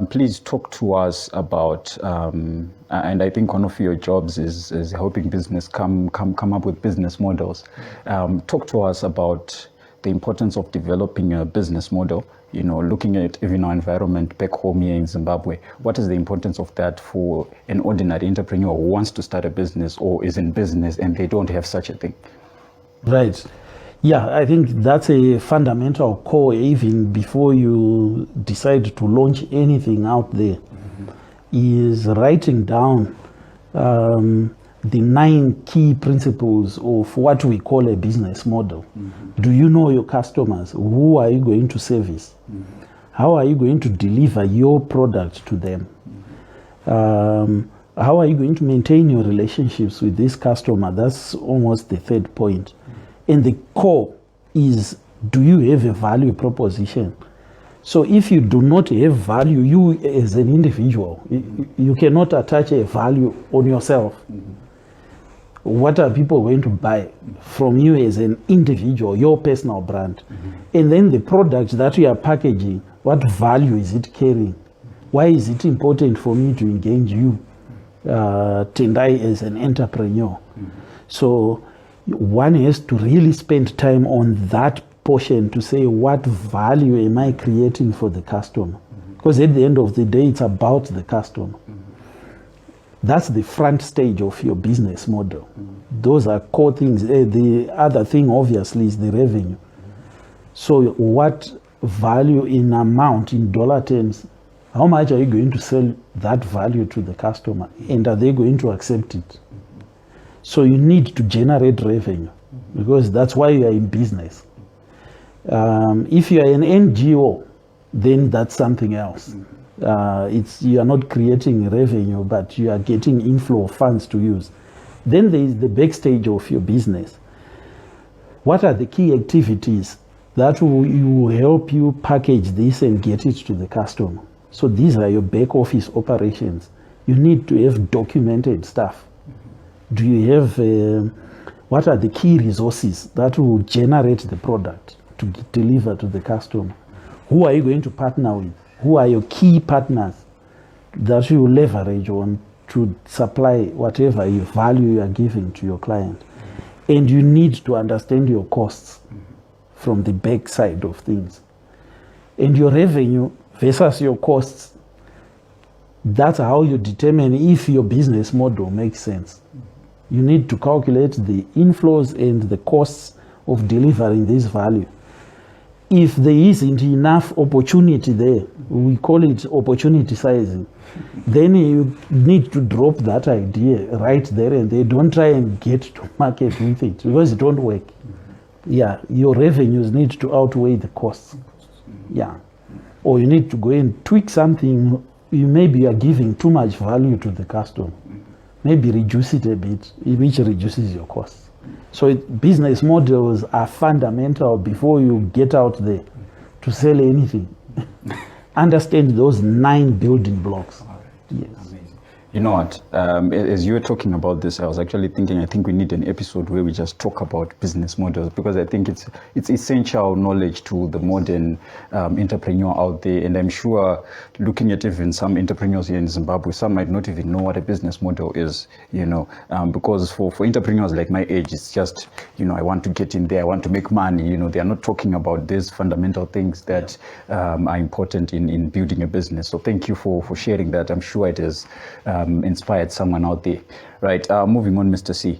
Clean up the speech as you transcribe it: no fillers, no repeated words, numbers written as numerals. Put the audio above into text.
Please talk to us about, and I think one of your jobs is helping business come up with business models. Talk to us about the importance of developing a business model, looking at even our environment back home here in Zimbabwe. What is the importance of that for an ordinary entrepreneur who wants to start a business or is in business and they don't have such a thing? Right. Yeah, I think that's a fundamental core even before you decide to launch anything out there, is writing down the 9 key principles of what we call a business model. Do you know your customers? Who are you going to service? How are you going to deliver your product to them? How are you going to maintain your relationships with this customer? That's almost the 3rd point. And the core is, do you have a value proposition? So if you do not have value, you as an individual, you cannot attach a value on yourself. What are people going to buy from you as an individual, your personal brand? And then the product that you are packaging, what value is it carrying? Why is it important for me to engage you, Tendai, as an entrepreneur? So one has to really spend time on that portion to say, what value am I creating for the customer? Because at the end of the day, it's about the customer. That's the front stage of your business model. Those are core things. The other thing, obviously, is the revenue. So what value in amount, in dollar terms, how much are you going to sell that value to the customer? And are they going to accept it? So you need to generate revenue, because that's why you are in business. If you are an NGO, then that's something else. You are not creating revenue, but you are getting inflow of funds to use. Then there is the backstage of your business. What are the key activities that will help you package this and get it to the customer? So these are your back office operations. You need to have documented stuff. Do you have, what are the key resources that will generate the product to deliver to the customer? Who are you going to partner with? Who are your key partners that you leverage on to supply whatever you value you are giving to your client? And you need to understand your costs from the back side of things. And your revenue versus your costs, that's how you determine if your business model makes sense. You need to calculate the inflows and the costs of delivering this value. If there isn't enough opportunity there, we call it opportunity sizing, then you need to drop that idea right there and there. Don't try and get to market with it, because it won't work. Yeah, your revenues need to outweigh the costs. Yeah. Or you need to go and tweak something. Maybe are giving too much value to the customer. Maybe reduce it a bit, which reduces your costs. So business models are fundamental before you get out there to sell anything. Understand those 9 building blocks. Yes. You know what, as you were talking about this, I was actually thinking, I think we need an episode where we just talk about business models, because I think it's essential knowledge to the modern entrepreneur out there. And I'm sure, looking at even some entrepreneurs here in Zimbabwe, some might not even know what a business model is, because for entrepreneurs like my age, it's just, I want to get in there, I want to make money, they are not talking about these fundamental things that are important in building a business. So thank you for sharing that. I'm sure it has inspired someone out there. Right, moving on, Mr. C.